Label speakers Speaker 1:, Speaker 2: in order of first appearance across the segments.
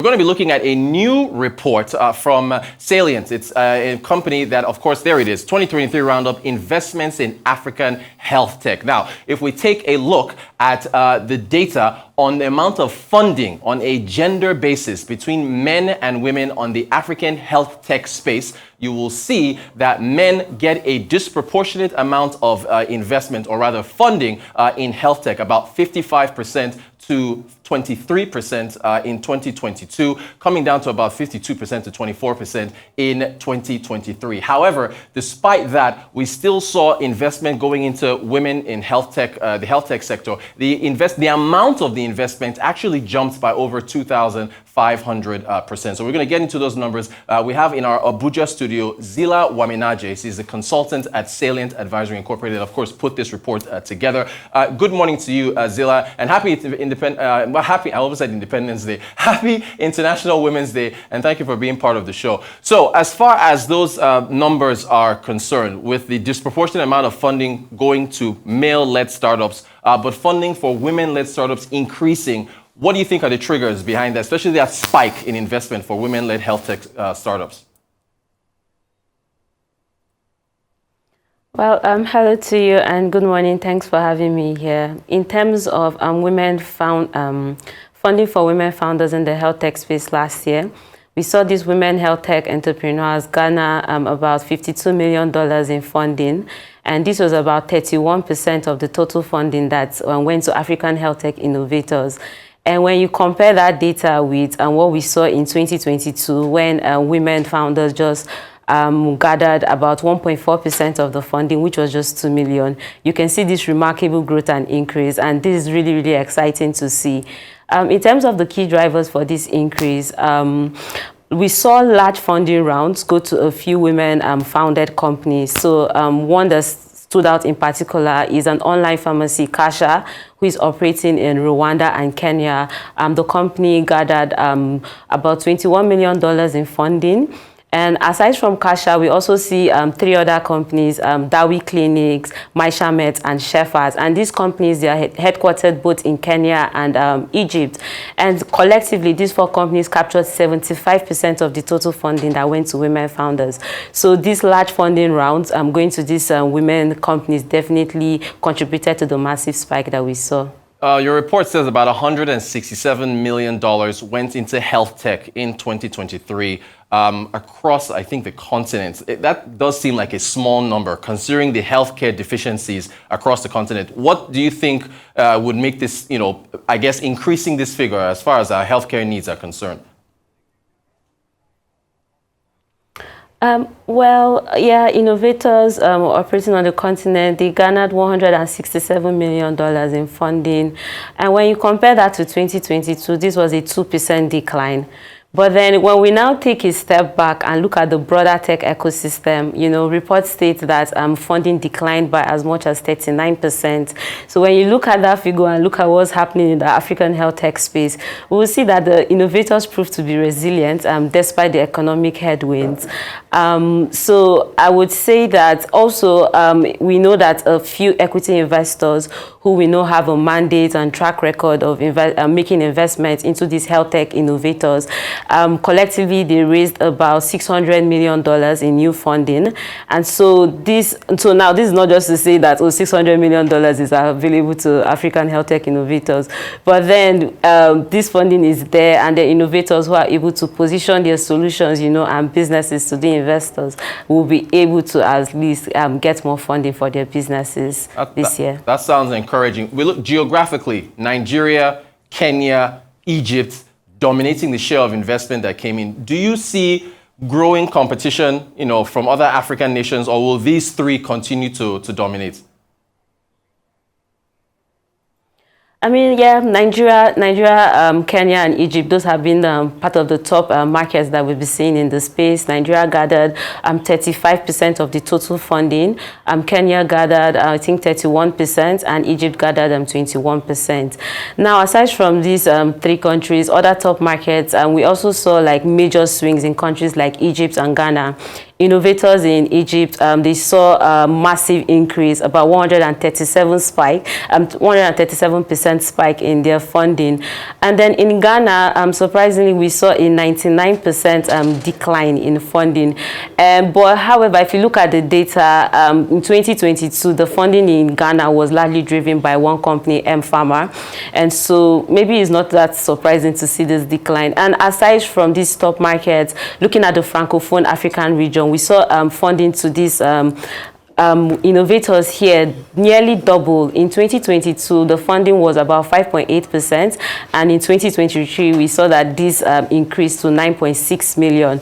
Speaker 1: We're going to be looking at a new report from Salient. It's a company that, of course, there it is, 2023 Roundup, Investments in African Health Tech. Now, if we take a look at the data on the amount of funding on a gender basis between men and women on the African health tech space, you will see that men get a disproportionate amount of investment, or rather funding, in health tech, about 55% to 23% in 2022, coming down to about 52% to 24% in 2023. However, despite that, we still saw investment going into women in health tech, the health tech sector. The amount of the investment actually jumped by over 2,500%. So we're going to get into those numbers. We have in our Abuja studio Zillah Waminaje. She's a consultant at Salient Advisory Incorporated, of course, put this report together. Good morning to you, Zillah, and happy I almost said Independence Day. Happy International Women's Day, and thank you for being part of the show. So as far as those numbers are concerned, with the disproportionate amount of funding going to male-led startups, but funding for women-led startups increasing, what do you think are the triggers behind that, especially that spike in investment for women-led health tech startups?
Speaker 2: Well, hello to you and good morning. Thanks for having me here. In terms of funding for women founders in the health tech space last year, we saw these women health tech entrepreneurs garner about $52 million in funding, and this was about 31% of the total funding that went to African health tech innovators. And when you compare that data with what we saw in 2022, when women founders just gathered about 1.4% of the funding, which was just 2 million. You can see this remarkable growth and increase, and this is really, really exciting to see. In terms of the key drivers for this increase, we saw large funding rounds go to a few women founded companies. So one that stood out in particular is an online pharmacy, Kasha, who is operating in Rwanda and Kenya. The company gathered about $21 million in funding. And aside from Kasha, we also see 3 other companies, Dawi Clinics, Maishamet, and Shepherds. And these companies, they are headquartered both in Kenya and Egypt. And collectively, these 4 companies captured 75% of the total funding that went to women founders. So these large funding rounds going to these women companies definitely contributed to the massive spike that we saw.
Speaker 1: Your report says about $167 million went into health tech in 2023 across, I think, the continent. That does seem like a small number, considering the healthcare deficiencies across the continent. What do you think would make this, I guess, increasing this figure as far as our healthcare needs are concerned?
Speaker 2: Innovators operating on the continent, they garnered $167 million in funding. And when you compare that to 2022, this was a 2% decline. But then when we now take a step back and look at the broader tech ecosystem, reports state that funding declined by as much as 39%. So when you look at that figure and look at what's happening in the African health tech space, we will see that the innovators proved to be resilient despite the economic headwinds. So I would say that also we know that a few equity investors who we know have a mandate and track record of making investments into these health tech innovators. Collectively, they raised about $600 million in new funding. And so now this is not just to say that $600 million is available to African health tech innovators, but then this funding is there, and the innovators who are able to position their solutions, and businesses to the investors will be able to at least get more funding for their businesses this year.
Speaker 1: That sounds encouraging. We look geographically, Nigeria, Kenya, Egypt, dominating the share of investment that came in. Do you see growing competition, from other African nations, or will these 3 continue to dominate?
Speaker 2: I mean, yeah, Nigeria, Kenya, and Egypt, those have been part of the top markets that we'll be seeing in the space. Nigeria gathered 35% of the total funding. Kenya gathered, I think, 31%, and Egypt gathered 21%. Now, aside from these 3 countries, other top markets, we also saw like major swings in countries like Egypt and Ghana. innovators in Egypt, they saw a massive increase, about 137% spike in their funding. And then in Ghana, surprisingly, we saw a 99% decline in funding. But however, if you look at the data, in 2022, the funding in Ghana was largely driven by one company, Pharma. And so maybe it's not that surprising to see this decline. And aside from these top markets, looking at the Francophone African region, we saw funding to these innovators here nearly double. In 2022, the funding was about 5.8%, and in 2023, we saw that this increased to 9.6 million.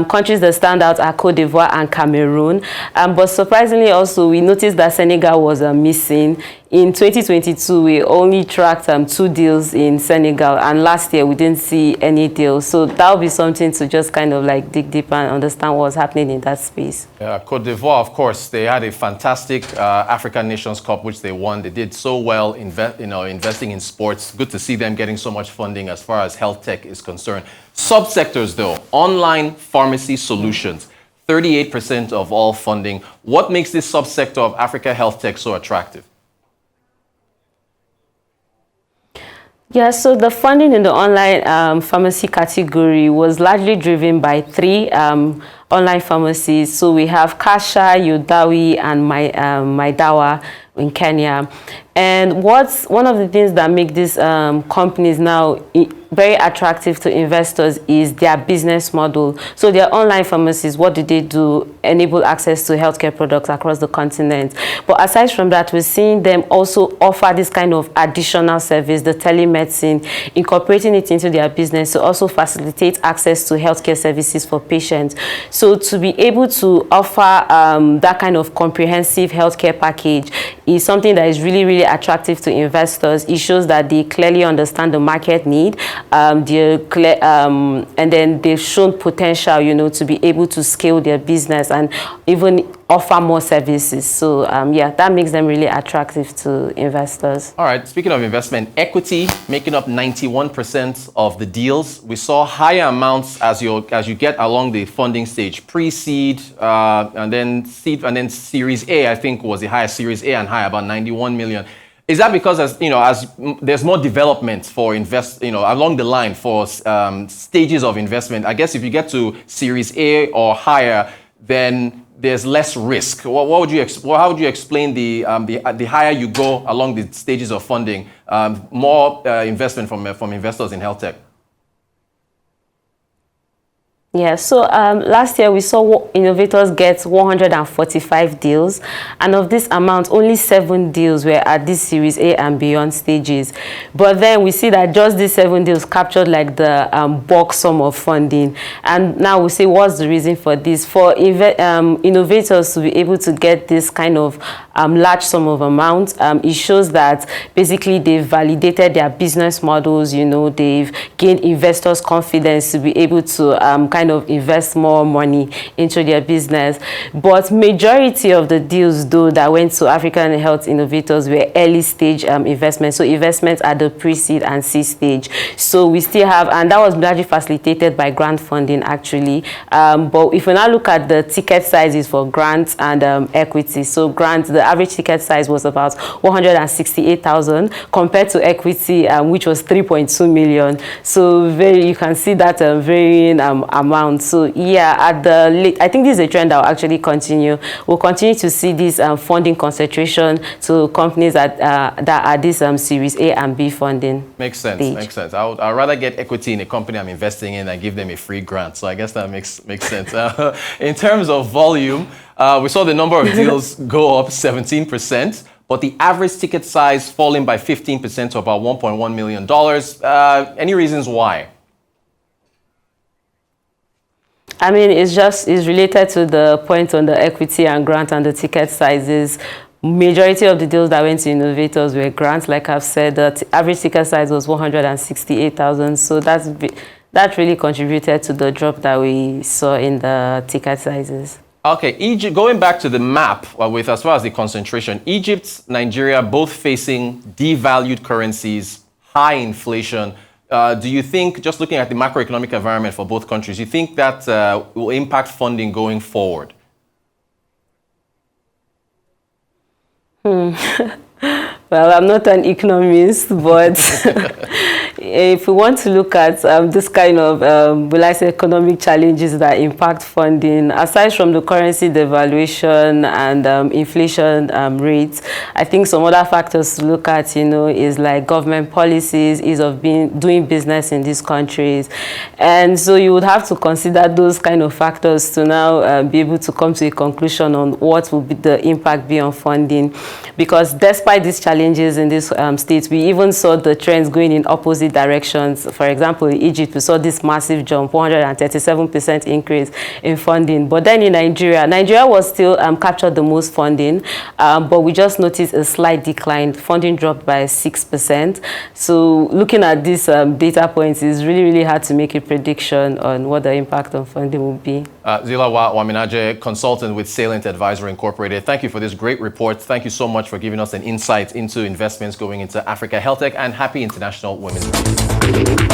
Speaker 2: Countries that stand out are Cote d'Ivoire and Cameroon, but surprisingly also, we noticed that Senegal was missing. In 2022, we only tracked 2 deals in Senegal, and last year we didn't see any deals. So that would be something to just kind of like dig deep and understand what's happening in that space.
Speaker 1: Cote d'Ivoire, of course, they had a fantastic African Nations Cup, which they won. They did so well investing in sports. Good to see them getting so much funding as far as health tech is concerned. Subsectors, though, online pharmacy solutions, 38% of all funding. What makes this subsector of Africa health tech so attractive?
Speaker 2: Yeah, so the funding in the online pharmacy category was largely driven by 3 online pharmacies. So we have Kasha, Yodawi, and Maidawa in Kenya. And one of the things that make these companies now very attractive to investors is their business model. So their online pharmacies, what do? Enable access to healthcare products across the continent. But aside from that, we're seeing them also offer this kind of additional service, the telemedicine, incorporating it into their business to also facilitate access to healthcare services for patients. So to be able to offer that kind of comprehensive healthcare package is something that is really, really attractive to investors. It shows that they clearly understand the market need, and then they've shown potential, to be able to scale their business and even offer more services. So yeah, that makes them really attractive to investors.
Speaker 1: All right, speaking of investment, equity making up 91% of the deals. We saw higher amounts as you get along the funding stage, pre-seed, and then seed, and then Series A, I think was the highest, Series A and high, about 91 million. Is that because as there's more development for along the line for stages of investment? I guess if you get to Series A or higher, then there's less risk. How would you explain the higher you go along the stages of funding, more investment from investors in health tech?
Speaker 2: Yeah, so last year we saw innovators get 145 deals, and of this amount, only 7 deals were at this Series A and beyond stages. But then we see that just these 7 deals captured like the bulk sum of funding. And now we see what's the reason for this. For innovators to be able to get this kind of large sum of amount, it shows that basically they've validated their business models, they've gained investors' confidence to be able to kind of invest more money into their business. But majority of the deals, though, that went to African health innovators were early stage investments. So investments at the pre-seed and seed stage. So we still have, and that was largely facilitated by grant funding, actually. But if we now look at the ticket sizes for grants and equity, so grants, the average ticket size was about 168,000 compared to equity, which was 3.2 million. So you can see that varying amount. So yeah, I think this is a trend that will actually continue. We'll continue to see this funding concentration to companies that are this Series A and B funding.
Speaker 1: Makes sense. Stage. Makes sense. I'd rather get equity in a company I'm investing in than give them a free grant. So I guess that makes sense. In terms of volume, we saw the number of deals go up 17%. But the average ticket size falling by 15% to about $1.1 million. Any reasons why?
Speaker 2: I mean, it's related to the point on the equity and grant and the ticket sizes. Majority of the deals that went to innovators were grants. Like I've said, the average ticket size was 168,000. So that really contributed to the drop that we saw in the ticket sizes.
Speaker 1: Okay, Egypt, going back to the map with as far as the concentration, Egypt, Nigeria, both facing devalued currencies, high inflation. do you think, just looking at the macroeconomic environment for both countries, you think that will impact funding going forward?
Speaker 2: Well, I'm not an economist, but if we want to look at this kind of, will I say, economic challenges that impact funding, aside from the currency devaluation and inflation rates, I think some other factors to look at, is like government policies, ease of doing business in these countries. And so you would have to consider those kind of factors to now be able to come to a conclusion on what will be the impact be on funding. Because despite these challenges in these states, we even saw the trends going in opposite directions. For example, in Egypt, we saw this massive jump, 137% increase in funding. But then in Nigeria was still captured the most funding, but we just noticed a slight decline. Funding dropped by 6%. So looking at these data points, it's really, really hard to make a prediction on what the impact on funding will be.
Speaker 1: Zillah Waminaje, consultant with Salient Advisory Incorporated. Thank you for this great report. Thank you so much for giving us an insight into investments going into Africa, HealthTech, and happy International Women's Day.